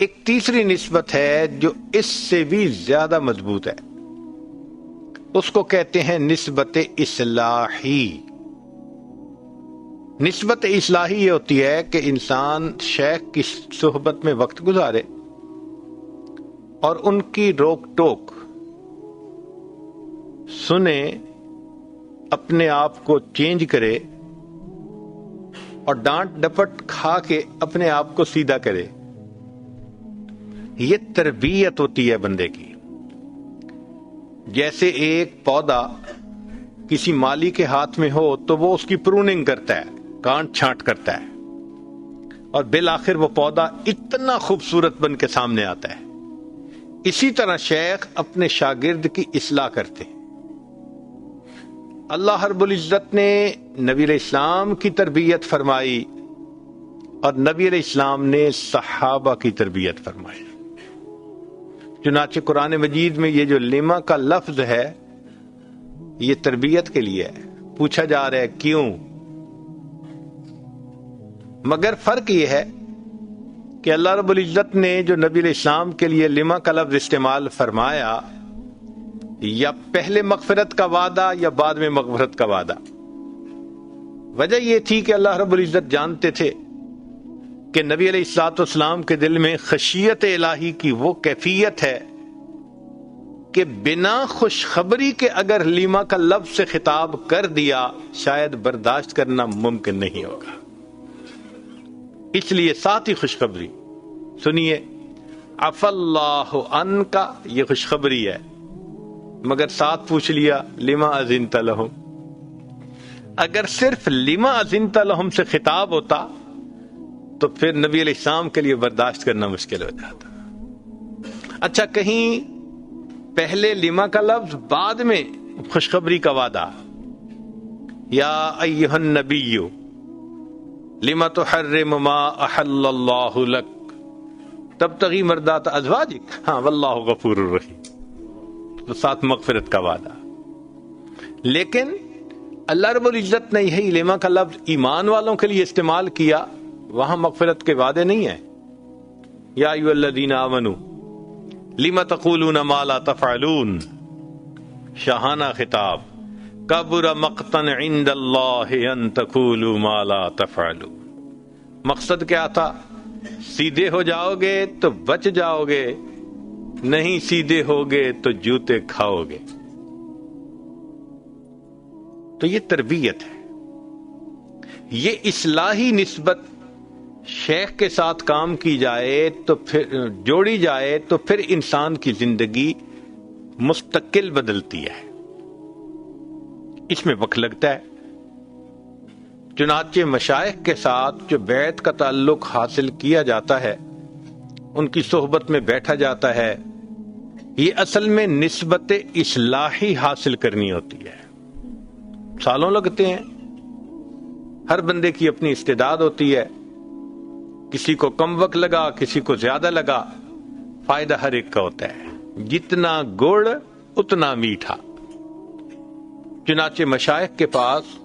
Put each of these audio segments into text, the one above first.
ایک تیسری نسبت ہے جو اس سے بھی زیادہ مضبوط ہے، اس کو کہتے ہیں نسبت اصلاحی۔ نسبت اصلاحی یہ ہوتی ہے کہ انسان شیخ کی صحبت میں وقت گزارے اور ان کی روک ٹوک سنے، اپنے آپ کو چینج کرے اور ڈانٹ ڈپٹ کھا کے اپنے آپ کو سیدھا کرے۔ یہ تربیت ہوتی ہے بندے کی۔ جیسے ایک پودا کسی مالی کے ہاتھ میں ہو تو وہ اس کی پروننگ کرتا ہے، کانٹ چھانٹ کرتا ہے، اور بالآخر وہ پودا اتنا خوبصورت بن کے سامنے آتا ہے۔ اسی طرح شیخ اپنے شاگرد کی اصلاح کرتے ہیں۔ اللہ رب العزت نے نبی علیہ السلام کی تربیت فرمائی اور نبی علیہ السلام نے صحابہ کی تربیت فرمائی۔ چنانچہ قرآن مجید میں یہ جو لما کا لفظ ہے یہ تربیت کے لیے ہے۔ پوچھا جا رہا ہے کیوں؟ مگر فرق یہ ہے کہ اللہ رب العزت نے جو نبی علیہ السلام کے لیے لما کا لفظ استعمال فرمایا، یا پہلے مغفرت کا وعدہ یا بعد میں مغفرت کا وعدہ، وجہ یہ تھی کہ اللہ رب العزت جانتے تھے کہ نبی علیہ الصلوۃ والسلام کے دل میں خشیت الہی کی وہ کیفیت ہے کہ بنا خوشخبری کے اگر لیما کا لفظ سے خطاب کر دیا شاید برداشت کرنا ممکن نہیں ہوگا۔ اس لیے ساتھ ہی خوشخبری سنیے، عفا اللہ عنک، یہ خوشخبری ہے، مگر ساتھ پوچھ لیا لما اذنت لہم۔ اگر صرف لما اذنت لہم سے خطاب ہوتا تو پھر نبی علیہ السلام کے لیے برداشت کرنا مشکل ہو جاتا۔ اچھا، کہیں پہلے لما کا لفظ بعد میں خوشخبری کا وعدہ، یا ایھا النبی لما تحرم ما احل اللہ لک تبتغی مرضات ازواجک، ہاں واللہ غفور الرحیم، تو ساتھ مغفرت کا وعدہ۔ لیکن اللہ رب العزت نے یہی لما کا لفظ ایمان والوں کے لیے استعمال کیا، وہاں مغفرت کے وعدے نہیں ہیں۔ یا ایھا الذین آمنوا لم تقولون ما لا تفعلون، شاہانہ خطاب، کبر مقتا عند اللہ ان تقولوا ما لا تفعلون۔ مقصد کیا تھا؟ سیدھے ہو جاؤ گے تو بچ جاؤ گے، نہیں سیدھے ہوگے تو جوتے کھاؤ گے۔ تو یہ تربیت ہے، یہ اصلاحی نسبت شیخ کے ساتھ کام کی جائے تو پھر جوڑی جائے تو پھر انسان کی زندگی مستقل بدلتی ہے، اس میں وقت لگتا ہے۔ چنانچہ مشائخ کے ساتھ جو بیعت کا تعلق حاصل کیا جاتا ہے، ان کی صحبت میں بیٹھا جاتا ہے، یہ اصل میں نسبت اصلاحی حاصل کرنی ہوتی ہے۔ سالوں لگتے ہیں، ہر بندے کی اپنی استعداد ہوتی ہے، کسی کو کم وقت لگا، کسی کو زیادہ لگا، فائدہ ہر ایک کا ہوتا ہے، جتنا گڑ اتنا میٹھا۔ چنانچہ مشائخ کے پاس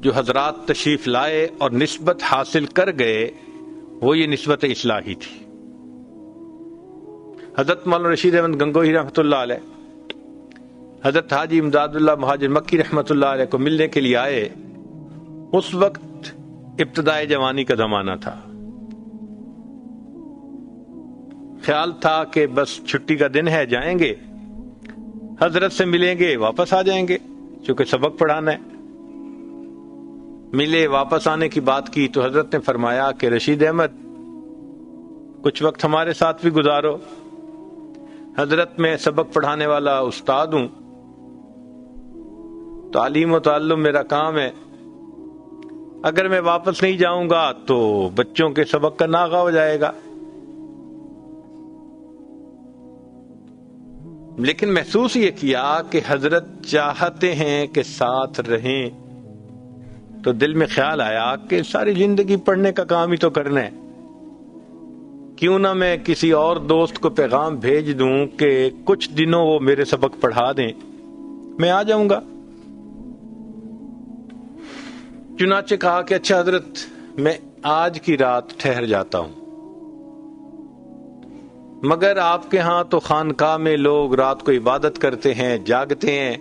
جو حضرات تشریف لائے اور نسبت حاصل کر گئے وہ یہ نسبت اصلاحی تھی۔ حضرت مولانا رشید احمد گنگوہی رحمۃ اللہ علیہ حضرت حاجی امداد اللہ مہاجر مکی رحمۃ اللہ علیہ کو ملنے کے لیے آئے۔ اس وقت ابتدائے جوانی کا زمانہ تھا، خیال تھا کہ بس چھٹی کا دن ہے، جائیں گے حضرت سے ملیں گے واپس آ جائیں گے، چونکہ سبق پڑھانا ہے۔ ملے، واپس آنے کی بات کی تو حضرت نے فرمایا کہ رشید احمد کچھ وقت ہمارے ساتھ بھی گزارو۔ حضرت میں سبق پڑھانے والا استاد ہوں، تعلیم و تعلم میرا کام ہے، اگر میں واپس نہیں جاؤں گا تو بچوں کے سبق کا ناغہ ہو جائے گا۔ لیکن محسوس یہ کیا کہ حضرت چاہتے ہیں کہ ساتھ رہیں، تو دل میں خیال آیا کہ ساری زندگی پڑھنے کا کام ہی تو کرنا ہے، کیوں نہ میں کسی اور دوست کو پیغام بھیج دوں کہ کچھ دنوں وہ میرے سبق پڑھا دیں، میں آ جاؤں گا۔ چنانچہ کہا کہ اچھا حضرت، میں آج کی رات ٹھہر جاتا ہوں، مگر آپ کے ہاں تو خانقاہ میں لوگ رات کو عبادت کرتے ہیں، جاگتے ہیں،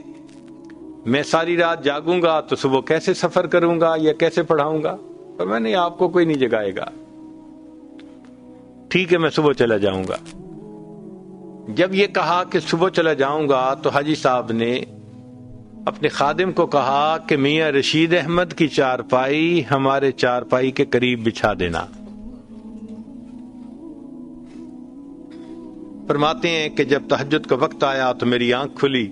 میں ساری رات جاگوں گا تو صبح کیسے سفر کروں گا یا کیسے پڑھاؤں گا؟ پر میں نے آپ کو کوئی نہیں جگائے گا، ٹھیک ہے میں صبح چلا جاؤں گا۔ جب یہ کہا کہ صبح چلا جاؤں گا تو حاجی صاحب نے اپنے خادم کو کہا کہ میاں رشید احمد کی چارپائی ہمارے چارپائی کے قریب بچھا دینا۔ فرماتے ہیں کہ جب تہجد کا وقت آیا تو میری آنکھ کھلی،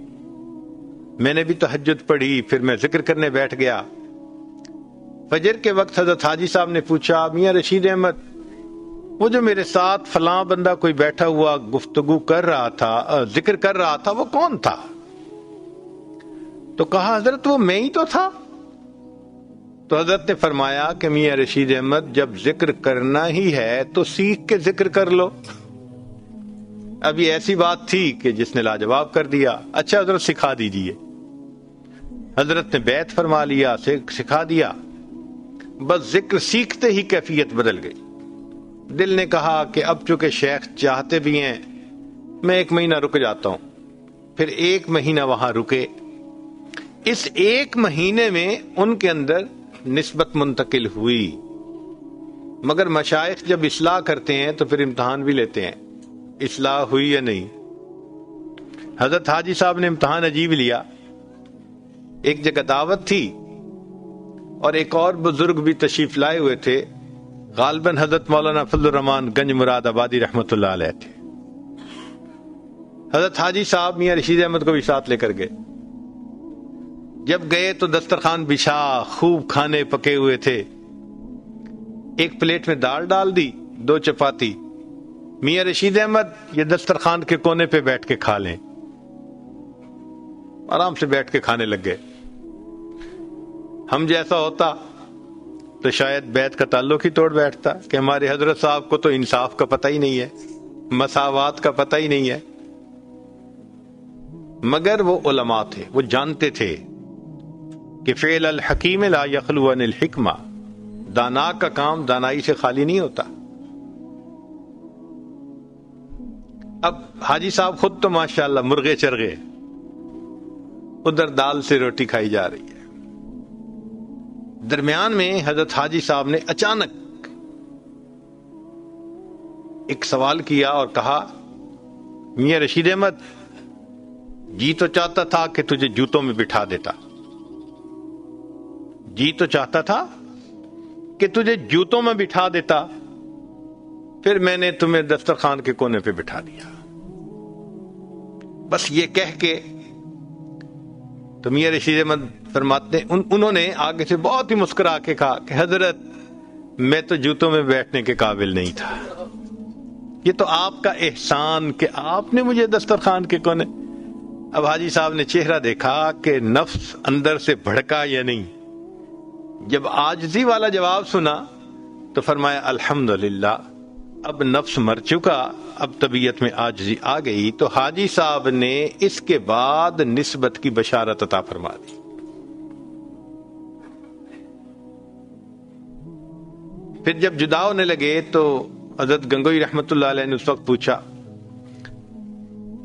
میں نے بھی تہجد پڑھی، پھر میں ذکر کرنے بیٹھ گیا۔ فجر کے وقت حضرت حاجی صاحب نے پوچھا، میاں رشید احمد، وہ جو میرے ساتھ فلاں بندہ کوئی بیٹھا ہوا گفتگو کر رہا تھا، ذکر کر رہا تھا، وہ کون تھا؟ تو کہا حضرت وہ میں ہی تو تھا۔ تو حضرت نے فرمایا کہ میاں رشید احمد جب ذکر کرنا ہی ہے تو سیکھ کے ذکر کر لو۔ اب یہ ایسی بات تھی کہ جس نے لاجواب کر دیا، اچھا حضرت سکھا دیجئے۔ حضرت نے بیعت فرما لیا، سکھا دیا۔ بس ذکر سیکھتے ہی کیفیت بدل گئی۔ دل نے کہا کہ اب چونکہ شیخ چاہتے بھی ہیں میں 1 مہینہ رک جاتا ہوں۔ پھر 1 مہینہ وہاں رکے۔ اس 1 مہینے میں ان کے اندر نسبت منتقل ہوئی، مگر مشائخ جب اصلاح کرتے ہیں تو پھر امتحان بھی لیتے ہیں، اصلاح ہوئی یا نہیں۔ حضرت حاجی صاحب نے امتحان عجیب لیا۔ ایک جگہ دعوت تھی اور ایک اور بزرگ بھی تشریف لائے ہوئے تھے، غالباً حضرت مولانا فضل الرحمان گنج مراد آبادی رحمۃ اللہ علیہ تھے۔ حضرت حاجی صاحب میاں رشید احمد کو بھی ساتھ لے کر گئے۔ جب گئے تو دسترخوان بچھا، خوب کھانے پکے ہوئے تھے۔ ایک پلیٹ میں دال ڈال دی، 2 چپاتی۔ میاں رشید احمد یہ دسترخوان کے کونے پہ بیٹھ کے کھا لیں۔ آرام سے بیٹھ کے کھانے لگ گئے۔ ہم جیسا ہوتا تو شاید بیعت کا تعلق ہی توڑ بیٹھتا کہ ہمارے حضرت صاحب کو تو انصاف کا پتہ ہی نہیں ہے، مساوات کا پتہ ہی نہیں ہے۔ مگر وہ علماء تھے، وہ جانتے تھے کہ فعل الحکیم لا یخلو عن الحکمہ، دانا کا کام دانائی سے خالی نہیں ہوتا۔ اب حاجی صاحب خود تو ماشاءاللہ مرغے چرغے، ادھر دال سے روٹی کھائی جا رہی ہے۔ درمیان میں حضرت حاجی صاحب نے اچانک ایک سوال کیا اور کہا، میاں رشید احمد جی تو چاہتا تھا کہ تجھے جوتوں میں بٹھا دیتا، جی تو چاہتا تھا کہ تجھے جوتوں میں بٹھا دیتا، پھر میں نے تمہیں دسترخوان کے کونے پہ بٹھا دیا۔ بس یہ کہہ کے تو میاں رشید احمد فرماتے انہوں نے آگے سے بہت ہی مسکرا کے کہا کہ حضرت میں تو جوتوں میں بیٹھنے کے قابل نہیں تھا، یہ تو آپ کا احسان کہ آپ نے مجھے دسترخوان کے کونے۔ اب حاجی صاحب نے چہرہ دیکھا کہ نفس اندر سے بھڑکا یا نہیں۔ جب عاجزی والا جواب سنا تو فرمایا الحمدللہ، اب نفس مر چکا، اب طبیعت میں عاجزی آ گئی۔ تو حاجی صاحب نے اس کے بعد نسبت کی بشارت عطا فرما دی۔ پھر جب جدا ہونے لگے تو حضرت گنگوئی رحمت اللہ علیہ نے اس وقت پوچھا،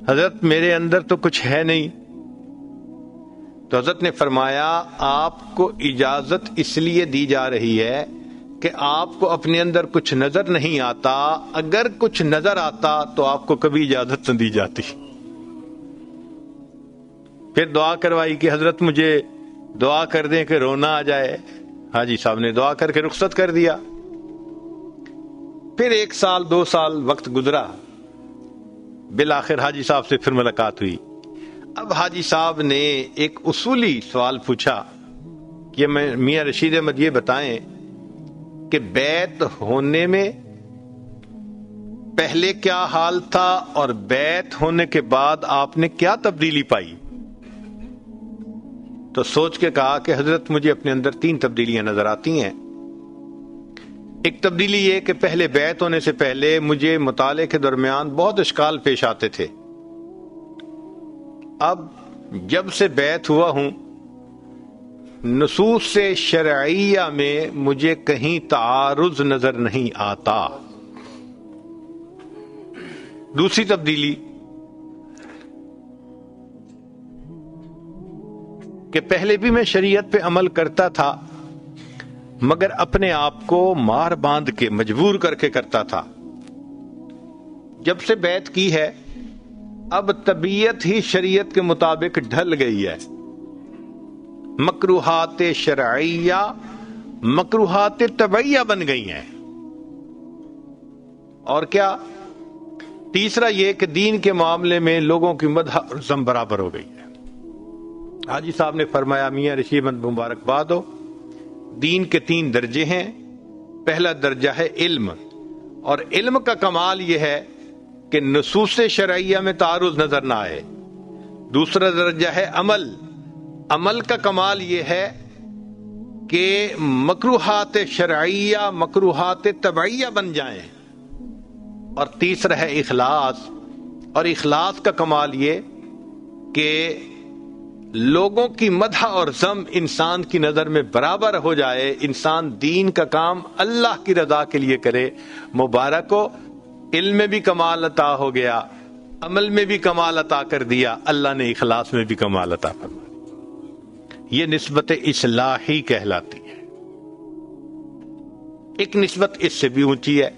حضرت میرے اندر تو کچھ ہے نہیں۔ تو حضرت نے فرمایا آپ کو اجازت اس لیے دی جا رہی ہے کہ آپ کو اپنے اندر کچھ نظر نہیں آتا، اگر کچھ نظر آتا تو آپ کو کبھی اجازت نہ دی جاتی۔ پھر دعا کروائی کہ حضرت مجھے دعا کر دیں کہ رونا آ جائے۔ حاجی صاحب نے دعا کر کے رخصت کر دیا۔ پھر 1 سال 2 سال وقت گزرا، بالآخر حاجی صاحب سے پھر ملاقات ہوئی۔ اب حاجی صاحب نے ایک اصولی سوال پوچھا کہ میاں رشید احمد یہ بتائیں کہ بیعت ہونے میں پہلے کیا حال تھا اور بیعت ہونے کے بعد آپ نے کیا تبدیلی پائی؟ تو سوچ کے کہا کہ حضرت مجھے اپنے اندر 3 تبدیلیاں نظر آتی ہیں۔ ایک تبدیلی یہ کہ پہلے بیعت ہونے سے پہلے مجھے مطالعے کے درمیان بہت اشکال پیش آتے تھے، اب جب سے بیعت ہوا ہوں نصوص شرعیہ میں مجھے کہیں تعارض نظر نہیں آتا۔ دوسری تبدیلی کہ پہلے بھی میں شریعت پہ عمل کرتا تھا مگر اپنے آپ کو مار باندھ کے مجبور کر کے کرتا تھا. جب سے بیعت کی ہے اب طبیعت ہی شریعت کے مطابق ڈھل گئی ہے. مکروہات شرعیہ مکروہات طبعیہ بن گئی ہیں. اور کیا؟ تیسرا یہ کہ دین کے معاملے میں لوگوں کی مدح اور ذم برابر ہو گئی ہے. حاجی صاحب نے فرمایا میاں رشید احمد مبارکباد ہو. دین کے 3 درجے ہیں. پہلا درجہ ہے علم، اور علم کا کمال یہ ہے کہ نصوص شرعیہ میں تعارض نظر نہ آئے. دوسرا درجہ ہے عمل. عمل کا کمال یہ ہے کہ مکروہات شرعیہ مکروہات طبعیہ بن جائیں. اور تیسرا ہے اخلاص، اور اخلاص کا کمال یہ کہ لوگوں کی مدح اور ذم انسان کی نظر میں برابر ہو جائے. انسان دین کا کام اللہ کی رضا کے لیے کرے. مبارک ہو، علم میں بھی کمال عطا ہو گیا، عمل میں بھی کمال عطا کر دیا، اللہ نے اخلاص میں بھی کمال عطا فرمایا. یہ نسبت اصلاحی کہلاتی ہے. ایک نسبت اس سے بھی اونچی ہے